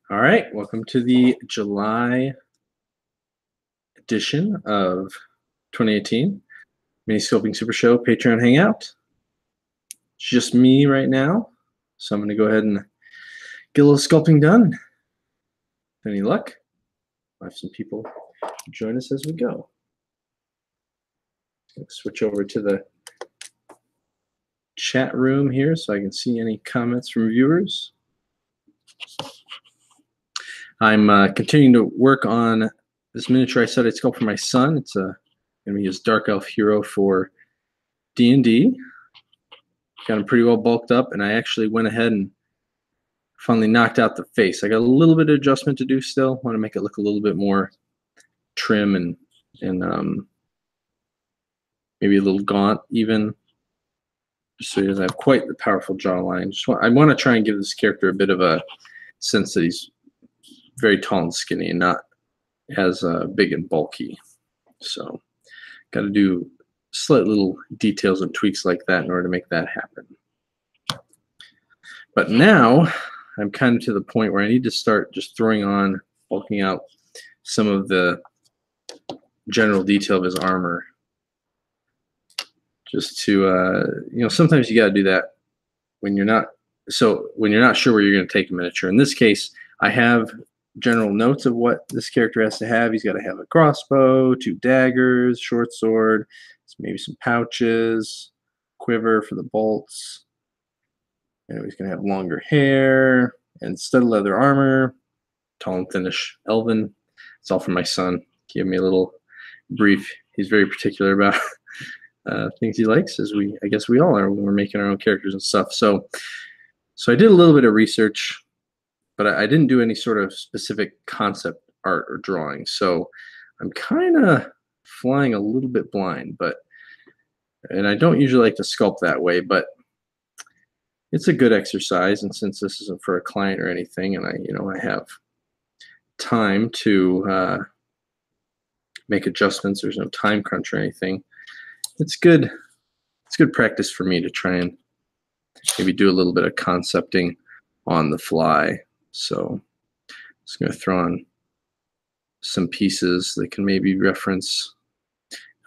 All right, welcome to the July edition of 2018 Mini Sculpting Super Show Patreon Hangout. It's just me right now, so I'm going to go ahead and get a little sculpting done. With any luck, I'll have some people join us as we go. Going to switch over to the chat room here so I can see any comments from viewers. I'm continuing to work on this miniature I said I'd sculpt for my son. It's going to be his Dark Elf hero for D&D. Got him pretty well bulked up, and I actually went ahead and finally knocked out the face. I got a little bit of adjustment to do still. Want to make it look a little bit more trim and maybe a little gaunt even, just so he doesn't have quite the powerful jawline. I want to try and give this character a bit of a sense that he's very tall and skinny and not as big and bulky. So got to do slight little details and tweaks like that in order to make that happen. But now I'm kind of to the point where I need to start just bulking out some of the general detail of his armor. Just to, sometimes you got to do that when you're not sure where you're going to take a miniature. In this case, I have general notes of what this character has to have. He's got to have a crossbow, 2 daggers, short sword, maybe some pouches, quiver for the bolts. And he's going to have longer hair and studded leather armor, tall and thinnish elven. It's all for my son. He gave me a little brief. He's very particular about things he likes, as I guess we all are when we're making our own characters and stuff. So I did a little bit of research, but I didn't do any sort of specific concept art or drawing. So I'm kind of flying a little bit blind, and I don't usually like to sculpt that way, but it's a good exercise. And since this isn't for a client or anything, and I have time to make adjustments, there's no time crunch or anything. It's good practice for me to try and maybe do a little bit of concepting on the fly. So I'm just going to throw on some pieces that can maybe reference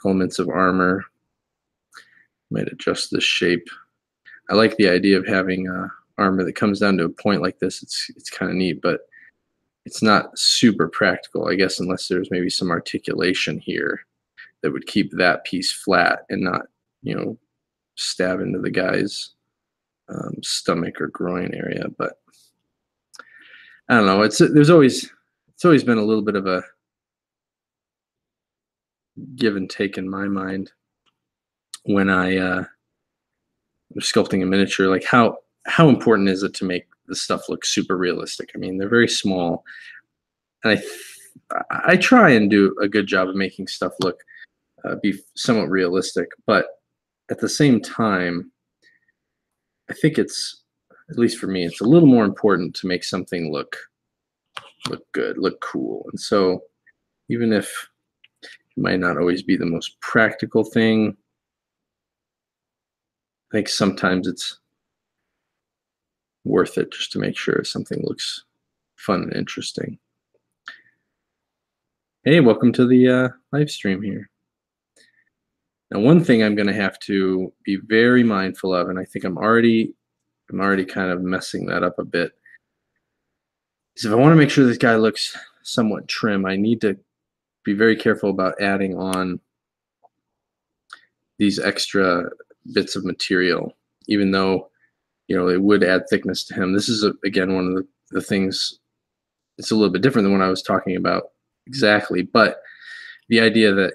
elements of armor. Might adjust the shape. I like the idea of having armor that comes down to a point like this. It's kind of neat, but it's not super practical, I guess, unless there's maybe some articulation here that would keep that piece flat and not, stab into the guy's stomach or groin area. But I don't know. It's always been a little bit of a give and take in my mind when I was sculpting a miniature. Like how important is it to make the stuff look super realistic? I mean, they're very small, and I try and do a good job of making stuff look be somewhat realistic, but at the same time, I think it's, at least for me, it's a little more important to make something look good, look cool. And so even if it might not always be the most practical thing, I think sometimes it's worth it just to make sure something looks fun and interesting. Hey, welcome to the live stream here. Now, one thing I'm going to have to be very mindful of, and I think I'm already kind of messing that up a bit, is if I want to make sure this guy looks somewhat trim, I need to be very careful about adding on these extra bits of material, even though, it would add thickness to him. This is, again, one of the things, it's a little bit different than what I was talking about exactly, but the idea that,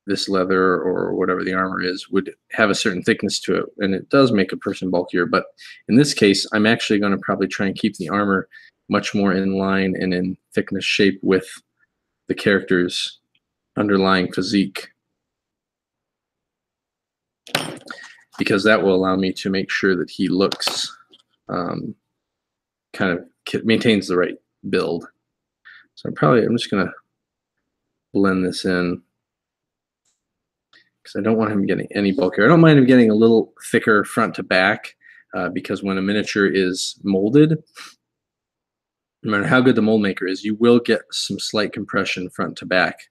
this leather or whatever the armor is would have a certain thickness to it, and it does make a person bulkier. But in this case, I'm actually going to probably try and keep the armor much more in line and in thickness shape with the character's underlying physique, because that will allow me to make sure that he looks kind of maintains the right build. So I'm just going to blend this in, because I don't want him getting any bulkier. I don't mind him getting a little thicker front to back, because when a miniature is molded, no matter how good the mold maker is, you will get some slight compression front to back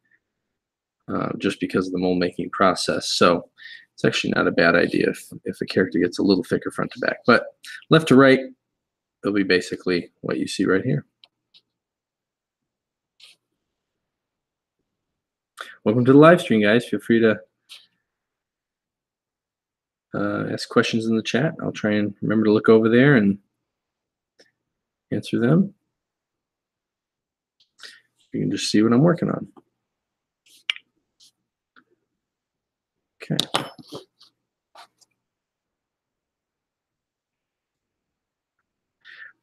just because of the mold making process. So it's actually not a bad idea if a character gets a little thicker front to back. But left to right, it'll be basically what you see right here. Welcome to the live stream, guys. Feel free to ask questions in the chat. I'll try and remember to look over there and answer them. You can just see what I'm working on. Okay. I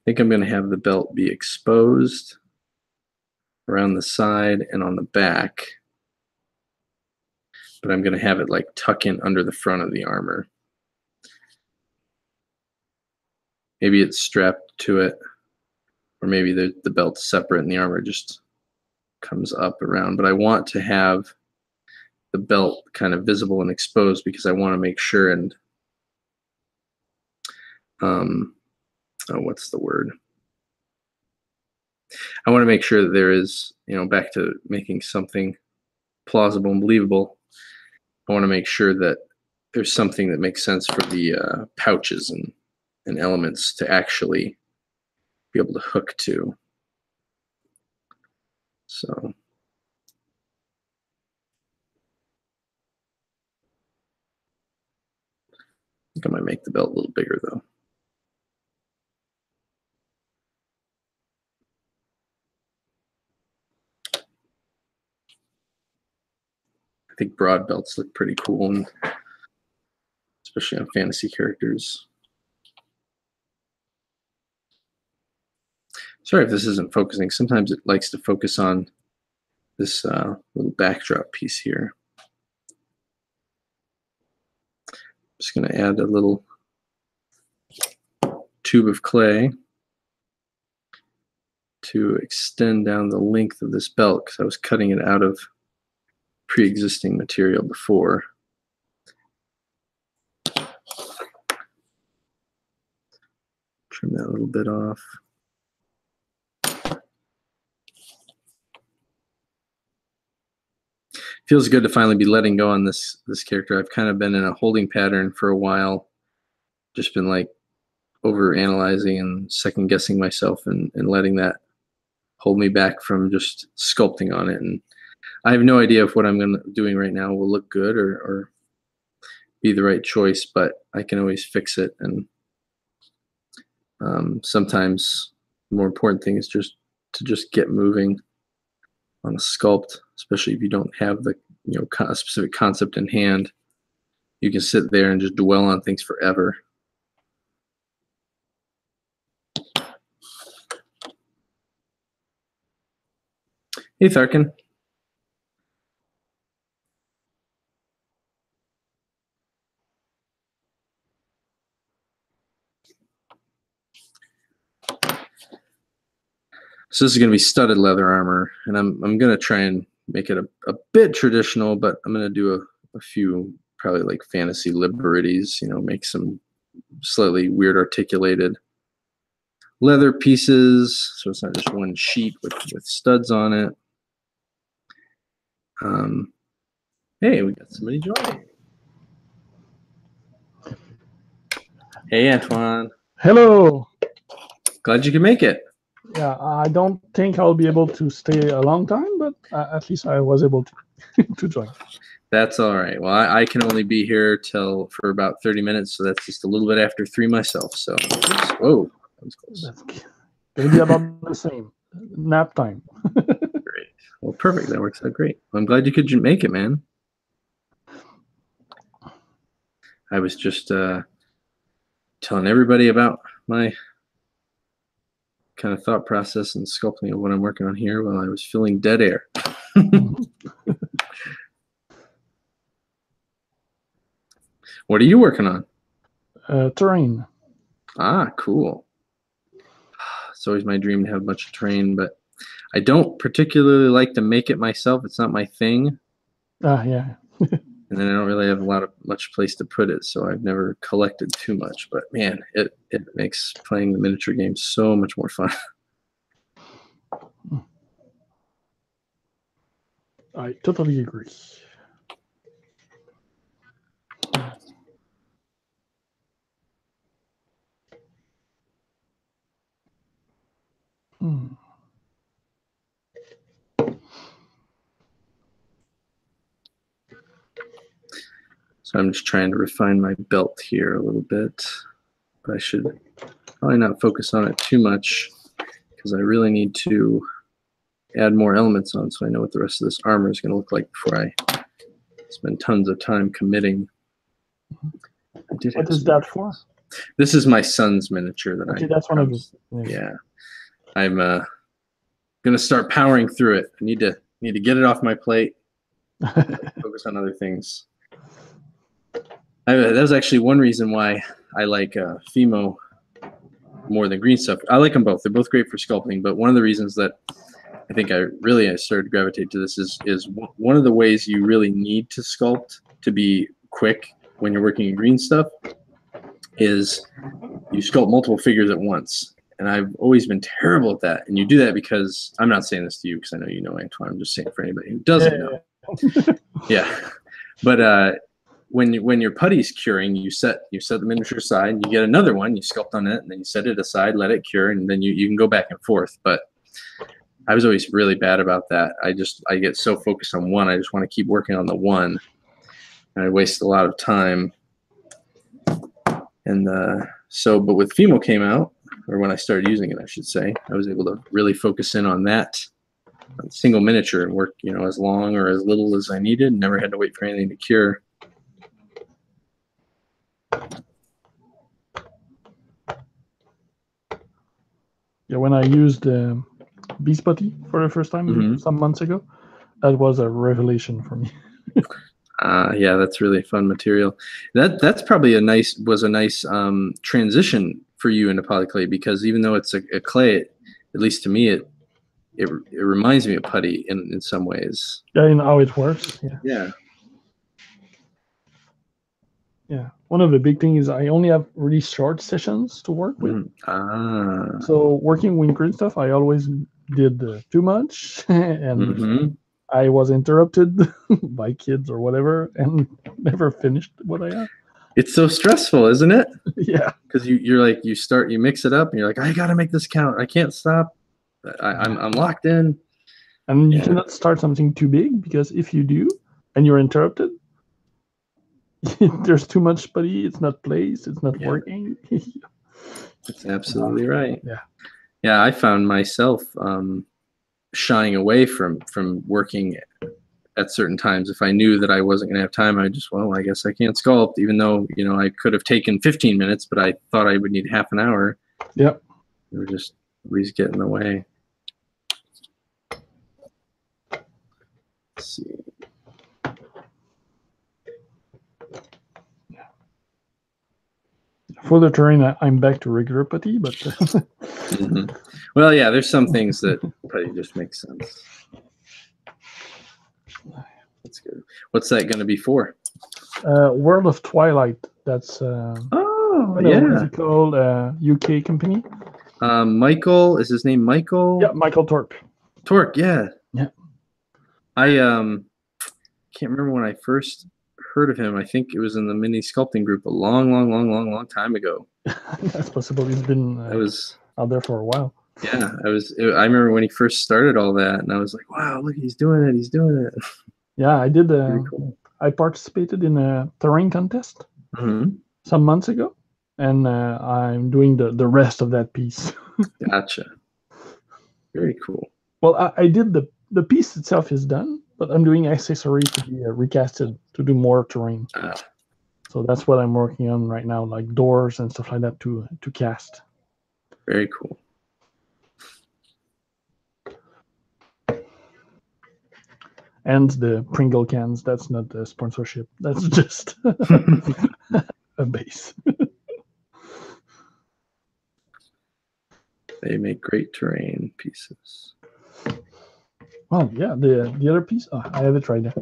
think I'm going to have the belt be exposed around the side and on the back, but I'm going to have it like tuck in under the front of the armor. Maybe it's strapped to it, or maybe the belt's separate and the armor just comes up around. But I want to have the belt kind of visible and exposed because I want to make sure and what's the word? I want to make sure that there is, back to making something plausible and believable. I want to make sure that there's something that makes sense for the pouches and elements to actually be able to hook to. So I think I might make the belt a little bigger though. I think broad belts look pretty cool, and especially on fantasy characters. Sorry if this isn't focusing. Sometimes it likes to focus on this little backdrop piece here. Just going to add a little tube of clay to extend down the length of this belt because I was cutting it out of pre-existing material before. Trim that a little bit off. Feels good to finally be letting go on this character. I've kind of been in a holding pattern for a while, just been like over analyzing and second guessing myself and letting that hold me back from just sculpting on it. And I have no idea if what I'm doing right now will look good or be the right choice, but I can always fix it. And sometimes the more important thing is just to get moving on a sculpt, especially if you don't have the a specific concept in hand. You can sit there and just dwell on things forever. Hey, Tharkin. So this is going to be studded leather armor, and I'm going to try and make it a bit traditional, but I'm going to do a few probably like fantasy liberties, make some slightly weird articulated leather pieces, so it's not just one sheet with studs on it. Hey, we got somebody joining. Hey, Antoine. Hello. Glad you could make it. Yeah, I don't think I'll be able to stay a long time, but at least I was able to join. That's all right. Well, I can only be here for about 30 minutes, so that's just a little bit after 3 myself. So, whoa, that was close. That's going to be about the same. Nap time. Great. Well, perfect. That works out great. Well, I'm glad you could make it, man. I was just telling everybody about my kind of thought process and sculpting of what I'm working on here while I was feeling dead air. What are you working on? Terrain. Ah, cool. It's always my dream to have a bunch of terrain, but I don't particularly like to make it myself. It's not my thing. Yeah. And then I don't really have much place to put it, so I've never collected too much. But man, it makes playing the miniature game so much more fun. I totally agree. Hmm. So I'm just trying to refine my belt here a little bit. But I should probably not focus on it too much because I really need to add more elements on so I know what the rest of this armor is going to look like before I spend tons of time committing. What is that for? This is my son's miniature that okay, that's one of his. Yeah. I'm gonna start powering through it. I need to get it off my plate. Focus on other things. That was actually one reason why I like Fimo more than green stuff. I like them both. They're both great for sculpting, but one of the reasons that I think I started to gravitate to this is one of the ways you really need to sculpt to be quick when you're working in green stuff is you sculpt multiple figures at once. And I've always been terrible at that. And you do that because I'm not saying this to you because I know you know Antoine. I'm just saying for anybody who doesn't know. Yeah. But when your putty's curing, you set the miniature aside, and you get another one, you sculpt on it, and then you set it aside, let it cure, and then you can go back and forth. But I was always really bad about that. I get so focused on one, I just want to keep working on the one. And I waste a lot of time. And but with Fimo came out, or when I started using it, I should say, I was able to really focus in on that single miniature and work, as long or as little as I needed. Never had to wait for anything to cure. Yeah, when I used Beast Putty for the first time some months ago, that was a revelation for me. Yeah, that's really fun material. That's probably a nice transition for you into polyclay, because even though it's a clay, at least to me, it reminds me of putty in some ways. Yeah, in how it works. Yeah. Yeah. Yeah. One of the big things is I only have really short sessions to work with. So working with green stuff, I always did too much, and I was interrupted by kids or whatever, and never finished what I had. It's so stressful, isn't it? Yeah. Because you mix it up, and you're like, I gotta make this count. I can't stop. I'm locked in. And you cannot start something too big, because if you do, and you're interrupted, there's too much putty. It's not placed. It's not working. That's absolutely right. Yeah. Yeah, I found myself shying away from working at certain times. If I knew that I wasn't going to have time, I guess I can't sculpt, even though, I could have taken 15 minutes, but I thought I would need half an hour. Yep. It would just always get in the way. Let's see. For the terrain, I'm back to regular putty, but well, yeah, there's some things that putty just makes sense. That's good. What's that going to be for? World of Twilight. That's what's it called? UK company. Michael, is his name Michael? Yeah, Michael Torp. Torp, yeah. Yeah. I can't remember when I first heard of him. I think it was in the mini sculpting group a long time ago. That's possible. He's been out there for a while. Yeah, I remember when he first started all that, and I was like, wow, look, he's doing it. Yeah, I did. Cool. I participated in a terrain contest some months ago, and I'm doing the rest of that piece. Gotcha. Very cool. Well, I did the piece itself is done, but I'm doing accessories to be recasted to do more terrain. So that's what I'm working on right now, like doors and stuff like that to cast. Very cool. And the Pringle cans, that's not a sponsorship. That's just a base. They make great terrain pieces. Well, yeah, the other piece, I have it right there.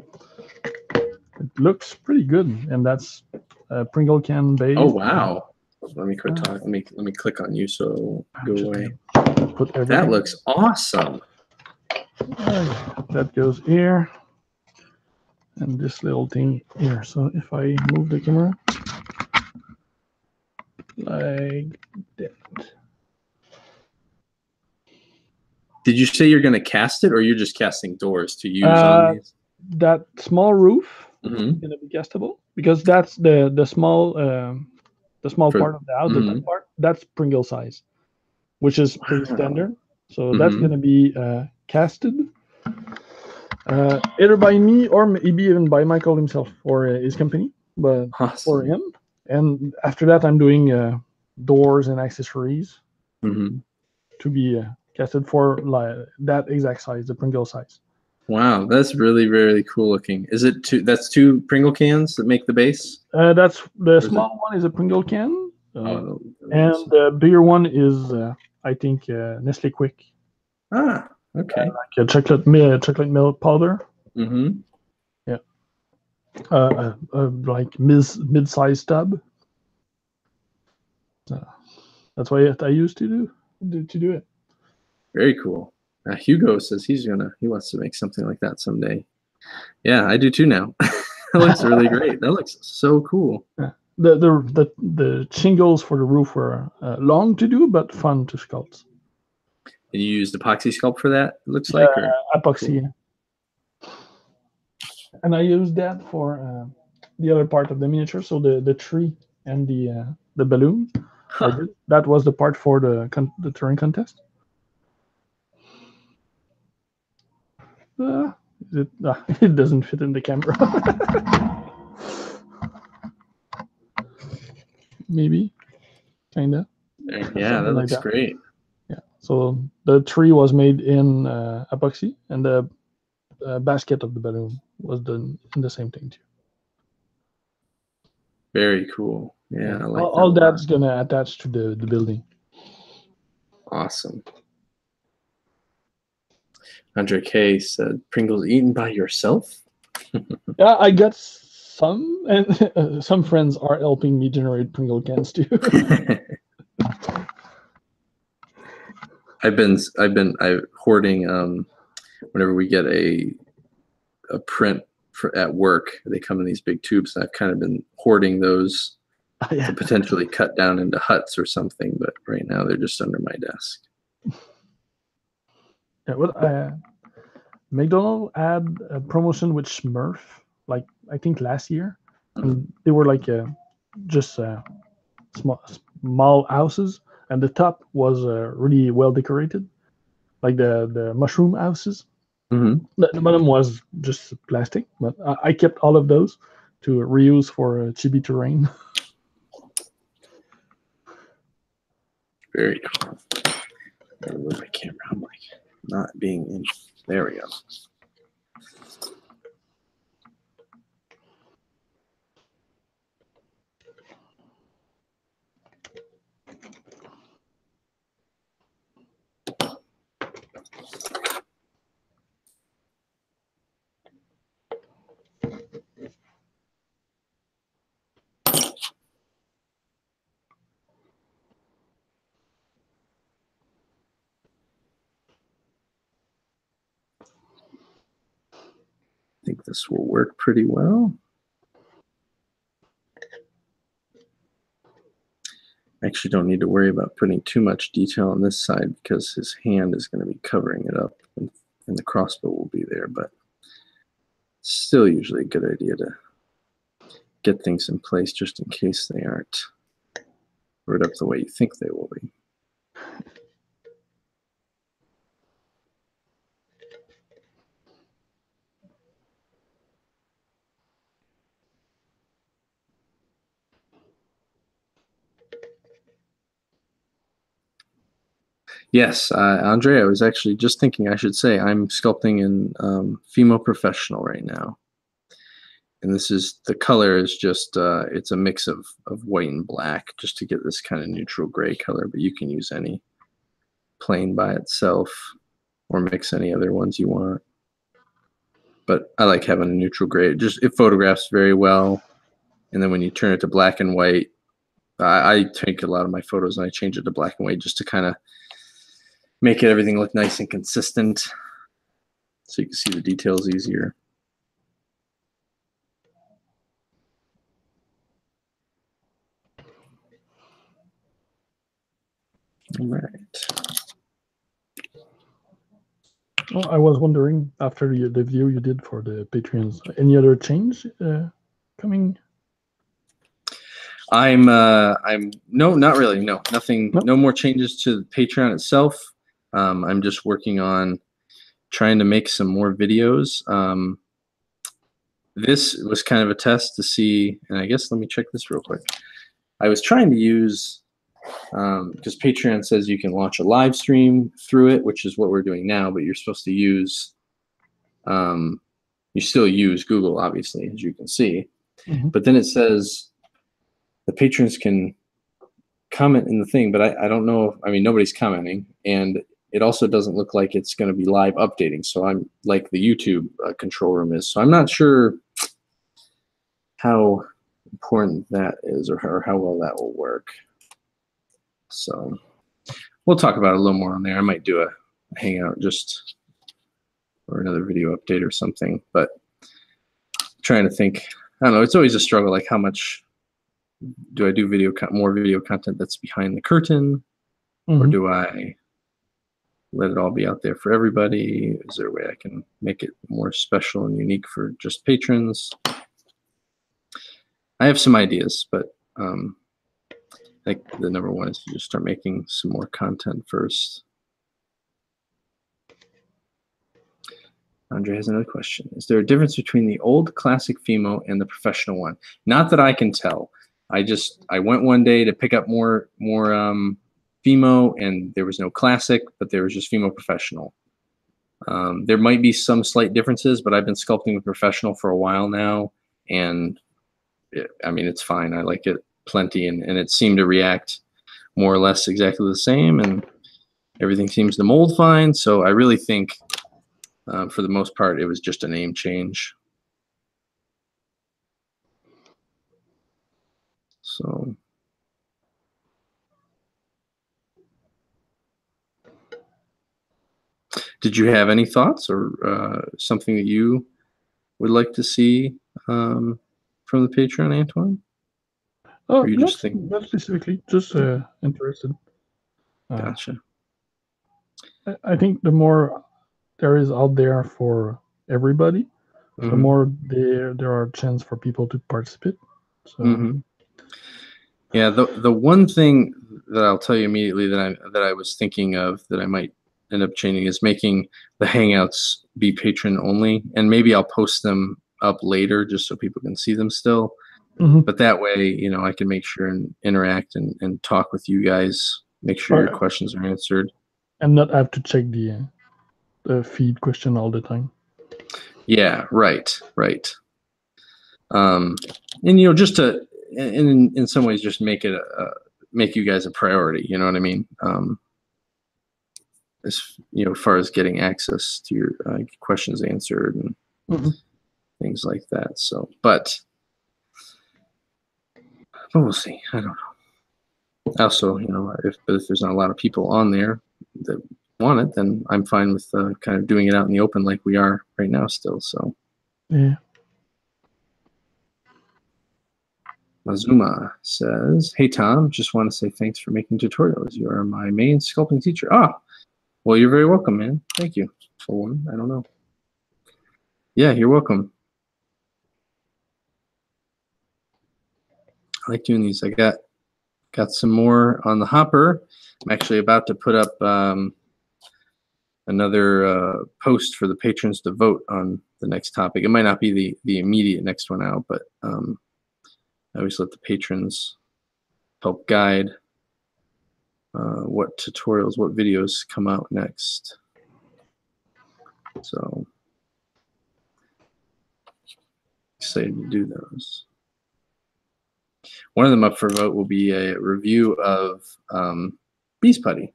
It looks pretty good, and that's a Pringle can base. Oh, wow. Let me quit talking. Let me click on you so go away. Put that looks awesome. That goes here. And this little thing here. So if I move the camera like that. Did you say you're going to cast it, or you're just casting doors to use on these? That small roof is going to be castable because that's the small part of the house, the top part. That's Pringle size, which is pretty standard. So that's going to be casted, either by me or maybe even by Michael himself or his company, but for him. And after that, I'm doing doors and accessories to be casted for like that exact size, the Pringle size. Wow, that's really, really cool looking. Is it two? That's two Pringle cans that make the base? That's the small one is a Pringle can, and the bigger one is I think Nestle Quick. Ah, okay. Like a chocolate milk powder. Yeah. Like mid-sized tub. So that's what I used to do it. Very cool. Hugo says he wants to make something like that someday. Yeah, I do too now. That looks really great. That looks so cool. Yeah. The shingles for the roof were long to do, but fun to sculpt. And you used epoxy sculpt for that, it looks like? Or? Epoxy. Cool. And I used that for the other part of the miniature, so the tree and the balloon. That was the part for the Turing contest. It doesn't fit in the camera. Maybe, kinda. Yeah, that looks great. Yeah. So the tree was made in epoxy, and the basket of the balloon was done in the same thing too. Very cool. Yeah, I like all that's gonna attach to the building. Awesome. Andre K said, "Pringles eaten by yourself?" Yeah, I got some, and some friends are helping me generate Pringle cans too. I've been hoarding. Whenever we get a print at work, they come in these big tubes. I've kind of been hoarding those to potentially cut down into huts or something. But right now they're just under my desk. Yeah, well, McDonald's had a promotion with Smurf, like I think last year, and they were like just small houses, and the top was really well decorated, like the mushroom houses. The bottom was just plastic, but I kept all of those to reuse for chibi terrain. Very cool. I move my camera. I'm like not being in. There we go. I think this will work pretty well. I actually don't need to worry about putting too much detail on this side because his hand is going to be covering it up and the crossbow will be there, but it's still usually a good idea to get things in place just in case they aren't right up the way you think they will be. Yes, Andre, I was actually just thinking I should say I'm sculpting in Fimo Professional right now. And this is, the color is just, it's a mix of white and black just to get this kind of neutral gray color, but you can use any plain by itself or mix any other ones you want. But I like having a neutral gray. It photographs very well. And then when you turn it to black and white, I take a lot of my photos and I change it to black and white just to kind of make everything look nice and consistent. so you can see the details easier. All right. Well, I was wondering, after the video you did for the Patreons, any other change coming? No, not really. No, nothing. Nope. No more changes to the Patreon itself. I'm just working on trying to make some more videos. This was kind of a test to see, and I guess let me check this real quick. I was trying to use, because Patreon says you can launch a live stream through it, which is what we're doing now, but you're supposed to use, you still use Google, obviously, as you can see. Mm-hmm. But then it says the patrons can comment in the thing, but I don't know. I mean, nobody's commenting, and it also doesn't look like it's going to be live updating. So I'm like the YouTube control room is. So I'm not sure how important that is, or how well that will work. So we'll talk about it a little more on there. I might do a Hangout just or another video update or something. But trying to think, I don't know. It's always a struggle. Like, how much do I do more video content that's behind the curtain, or do I let it all be out there for everybody? Is there a way I can make it more special and unique for just patrons? I have some ideas, but I think the number one is to just start making some more content first. Andre has another question. Is there a difference between the old classic Fimo and the professional one? Not that I can tell. I went one day to pick up more Fimo, and there was no classic, but there was just Fimo professional. There might be some slight differences, but I've been sculpting with professional for a while now, and I mean, it's fine. I like it plenty, and it seemed to react more or less exactly the same, and everything seems to mold fine. So I really think, for the most part, it was just a name change. So did you have any thoughts or something that you would like to see from the Patreon, Antoine? Oh, not specifically, just interested. Gotcha. I think the more there is out there for everybody, the more there are chance for people to participate. So yeah, the one thing that I'll tell you immediately that I was thinking of that I might end up changing is making the Hangouts be patron only, and maybe I'll post them up later just so people can see them still. But that way, you know, I can make sure and interact and talk with you guys, make sure your questions are answered, and not have to check the feed question all the time. Yeah, right. And you know, just to in some ways just make it make you guys a priority. You know what I mean? As you know, as far as getting access to your questions answered and things like that. So, but we'll see. I don't know. Also, you know, if there's not a lot of people on there that want it, then I'm fine with kind of doing it out in the open like we are right now still. So yeah. Mazuma says, "Hey Tom, just want to say thanks for making tutorials. You are my main sculpting teacher." Ah, well, you're very welcome, man. Thank you for one. I don't know. Yeah, you're welcome. I like doing these. I got some more on the hopper. I'm actually about to put up another post for the patrons to vote on the next topic. It might not be the immediate next one out, but I always let the patrons help guide what tutorials, what videos come out next. So excited to do those. One of them up for vote will be a review of Beast Putty.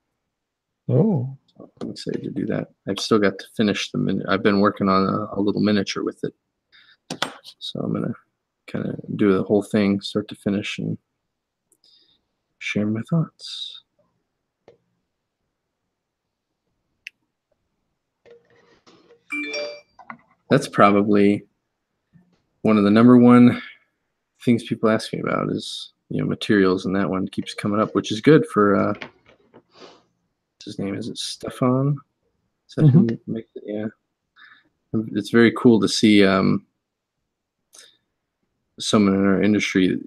Oh. So I'm excited to do that. I've still got to finish the I've been working on a little miniature with it. So I'm going to kind of do the whole thing, start to finish, and share my thoughts. That's probably one of the number one things people ask me about is, materials, and that one keeps coming up, which is good for what's his name? Is it Stefan? Is that who makes it? Yeah. It's very cool to see someone in our industry,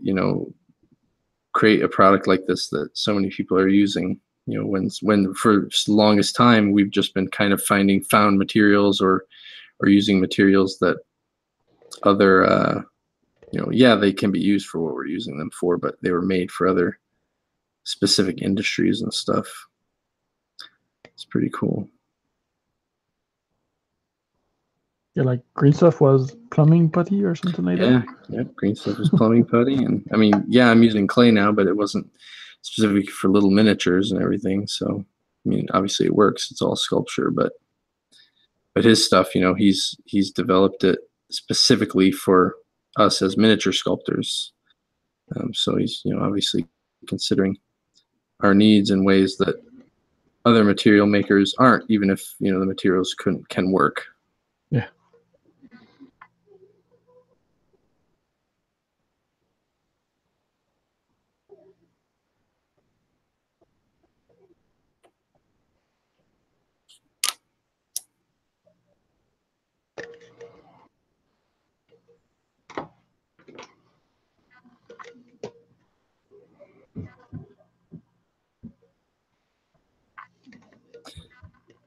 create a product like this that so many people are using. When for the longest time we've just been kind of found materials or using materials that other they can be used for what we're using them for, but they were made for other specific industries and stuff. It's pretty cool. Yeah, like green stuff was plumbing putty or something like that. Yeah, green stuff was plumbing putty, and I mean, I'm using clay now, but it wasn't specific for little miniatures and everything. So, I mean, obviously it works. It's all sculpture, but his stuff, he's developed it specifically for us as miniature sculptors. So he's, obviously considering our needs in ways that other material makers aren't, even if, the materials can work. Yeah.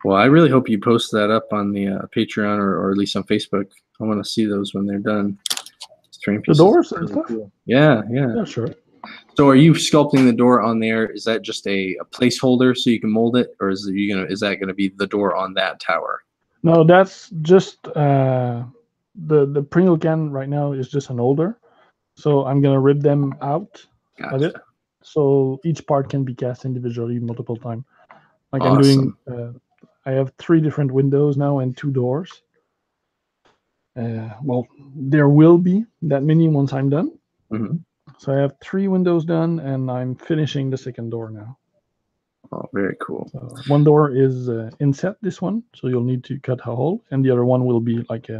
Well, I really hope you post that up on the Patreon or at least on Facebook. I want to see those when they're done. The doors and stuff? Cool. Yeah. Yeah, sure. So are you sculpting the door on there? Is that just a placeholder so you can mold it, or is that gonna be the door on that tower? No, that's just the Pringle can right now is just an holder. So I'm gonna rip them out of it. So each part can be cast individually multiple times. Like awesome. I'm doing I have 3 different windows now and 2 doors. Well, there will be that many once I'm done. So I have 3 windows done, and I'm finishing the second door now. Oh, very cool. So one door is inset, this one, so you'll need to cut a hole, and the other one will be like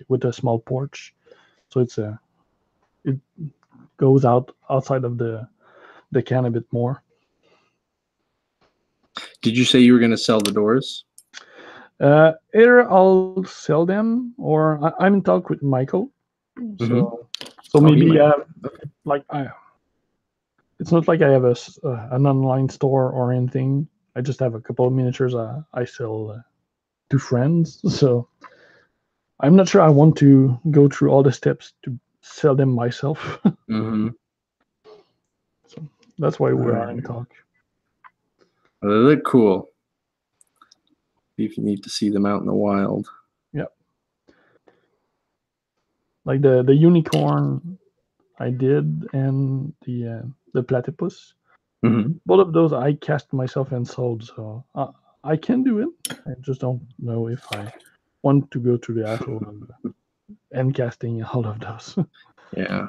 with a small porch. So it goes outside of the can a bit more. Did you say you were going to sell the doors? Either I'll sell them, or I'm in talk with Michael. So maybe it's not like I have an online store or anything. I just have a couple of miniatures I sell to friends. So I'm not sure I want to go through all the steps to sell them myself. So that's why we are in talk. Well, they look cool. If you need to see them out in the wild. Yeah. Like the unicorn I did, and the platypus. Both of those I cast myself and sold, so I can do it. I just don't know if I want to go through the hassle of end casting all of those. Yeah.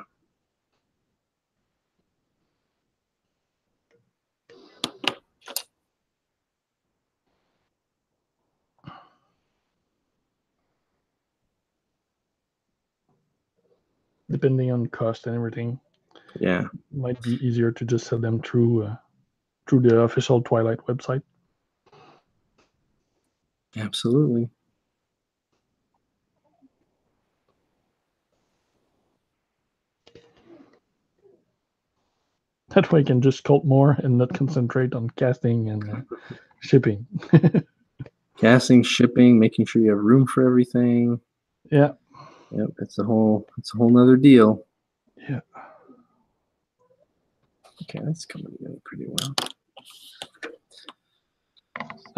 Depending on cost and everything. Yeah. It might be easier to just sell them through the official Twilight website. Absolutely. That way I can just sculpt more and not concentrate on casting and shipping. Casting, shipping, making sure you have room for everything. Yeah. Yep, it's a whole nother deal. Yeah. Okay, that's coming together pretty well.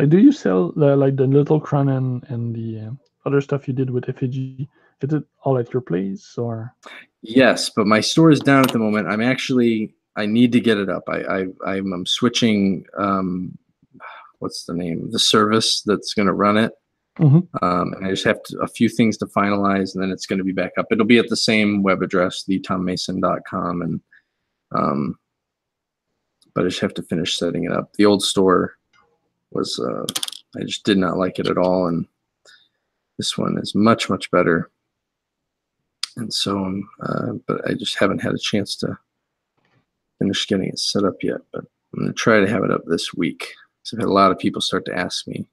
Do you sell the little crown and the other stuff you did with effigy? Is it all at your place, or? Yes, but my store is down at the moment. I need to get it up. I'm switching. What's the name? The service that's going to run it. And I just have a few things to finalize, and then it's going to be back up. It'll be at the same web address, thetommason.com, and but I just have to finish setting it up. The old store was I just did not like it at all, and This one is much, much better. And so, but I just haven't had a chance to finish getting it set up yet. But I'm going to try to have it up this week. So I've had a lot of people start to ask me.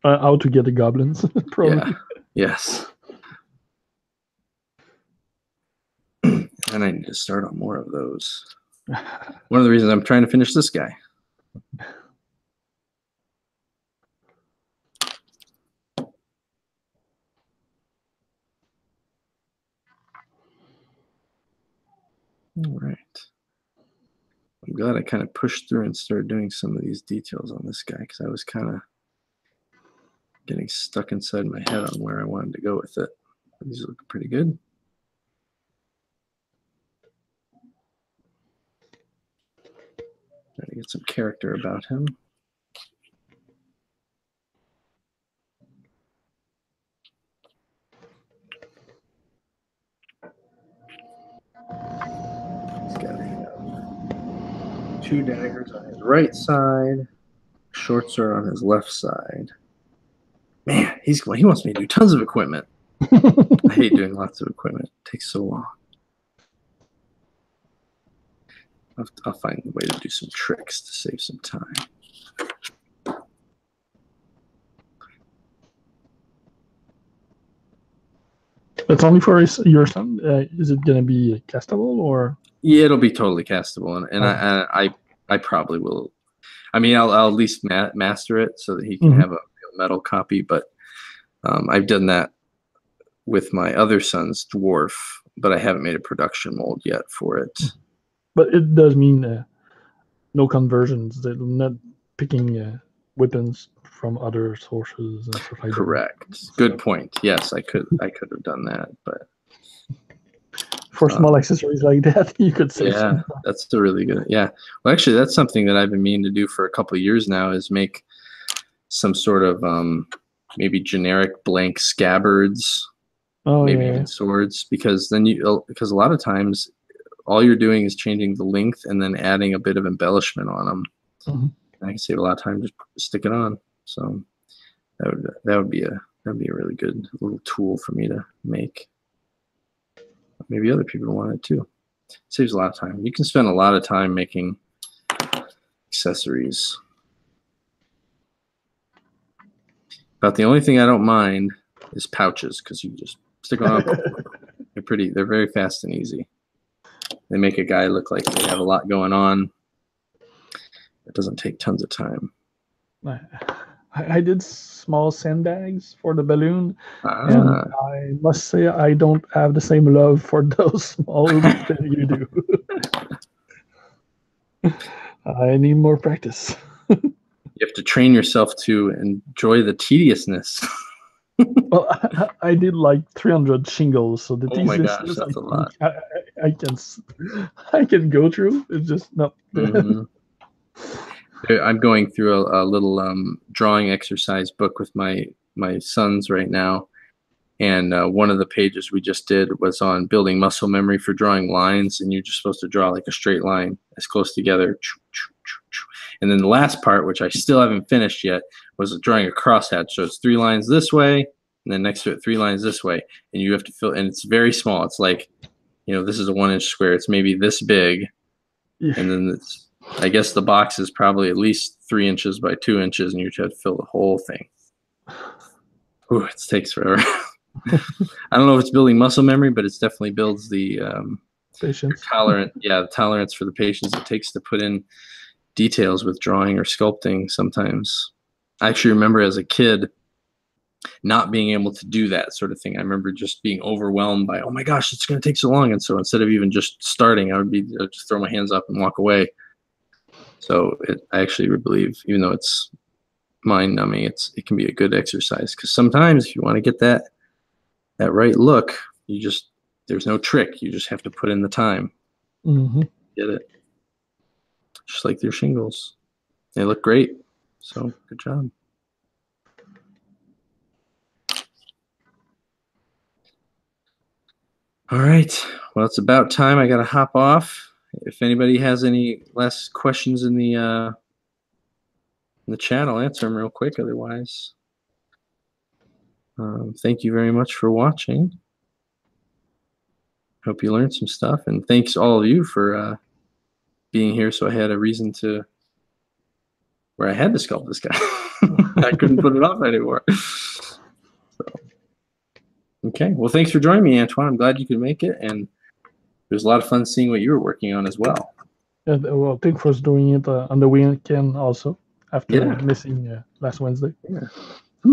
How to get the goblins, probably. Yeah, yes. And I need to start on more of those. One of the reasons I'm trying to finish this guy. All right. I'm glad I kind of pushed through and started doing some of these details on this guy because I was kind of getting stuck inside my head on where I wanted to go with it. These look pretty good. Trying to get some character about him. He's got 2 daggers on his right side. Shorts are on his left side. Man, he wants me to do tons of equipment. I hate doing lots of equipment. It takes so long. I'll find a way to do some tricks to save some time. That's only for your son? Is it going to be castable or? Yeah, it'll be totally castable, and I probably will. I mean, I'll at least master it so that he can have a metal copy. But I've done that with my other son's dwarf, but I haven't made a production mold yet for it. But it does mean no conversions. They're not picking weapons from other sources and stuff like that. Correct. Good point. Yes, I could have done that, but for small accessories like that, you could say. Yeah, that's a really good. Yeah. Well, actually, that's something that I've been meaning to do for a couple of years now is make some sort of maybe generic blank scabbards, maybe even swords, because then because a lot of times all you're doing is changing the length and then adding a bit of embellishment on them. I can save a lot of time just stick it on. So that would be a really good little tool for me to make. Maybe other people want it too. It saves a lot of time. You can spend a lot of time making accessories. About the only thing I don't mind is pouches, because you just stick them on. They're very fast and easy. They make a guy look like they have a lot going on. It doesn't take tons of time. I did small sandbags for the balloon, and I must say I don't have the same love for those small that you do. I need more practice. You have to train yourself to enjoy the tediousness. Well, I did like 300 shingles, so the my gosh, that's a lot. I can go through. It's just no. I'm going through a little drawing exercise book with my sons right now, and one of the pages we just did was on building muscle memory for drawing lines, and you're just supposed to draw like a straight line as close together. And then the last part, which I still haven't finished yet, was drawing a crosshatch. So it's 3 lines this way, and then next to it 3 lines this way, and you have to fill. And it's very small. It's like, this is a 1-inch square. It's maybe this big, and then I guess the box is probably at least 3 inches by 2 inches, and you have to fill the whole thing. Ooh, it takes forever. I don't know if it's building muscle memory, but it definitely builds the patience. The tolerance for the patience it takes to put in details with drawing or sculpting sometimes. I actually remember as a kid not being able to do that sort of thing. I remember just being overwhelmed by, oh my gosh, it's going to take so long. And so instead of even just starting, I'd just throw my hands up and walk away. So I actually believe, even though it's mind-numbing, it can be a good exercise, because sometimes if you want to get that right look, there's no trick. You just have to put in the time. Get it. Just like your shingles. They look great. So good job. All right. Well, it's about time. I got to hop off. If anybody has any last questions in the chat, I'll answer them real quick. Otherwise, Thank you very much for watching. Hope you learned some stuff, and thanks all of you for being here. So I had a reason to where I had to sculpt this guy. I couldn't put it off anymore. So, okay, well, thanks for joining me, Antoine. I'm glad you could make it, and it was a lot of fun seeing what you were working on as well. Yeah, well, thanks for doing it on the weekend also after missing last Wednesday. Yeah. I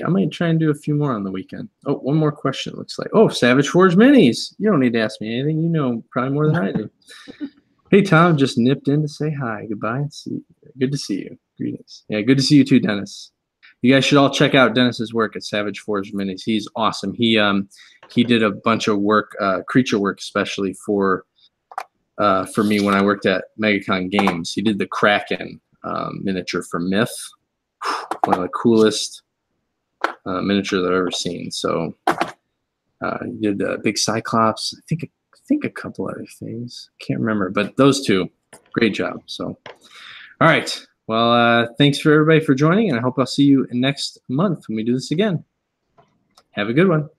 might try and do a few more on the weekend. Oh, one more question, it looks like. Oh, Savage Forge Minis. You don't need to ask me anything. You know probably more than I do. Hey, Tom, just nipped in to say hi. Goodbye and see you. Good to see you. Greetings. Yeah, good to see you too, Dennis. You guys should all check out Dennis's work at Savage Forge Minis. He's awesome. He did a bunch of work, creature work, especially for me when I worked at MegaCon Games. He did the Kraken miniature for Myth. One of the coolest miniatures I've ever seen. So he did Big Cyclops. I think a couple other things. Can't remember, but those two, great job. So, all right. Well, thanks for everybody for joining, and I hope I'll see you next month when we do this again. Have a good one.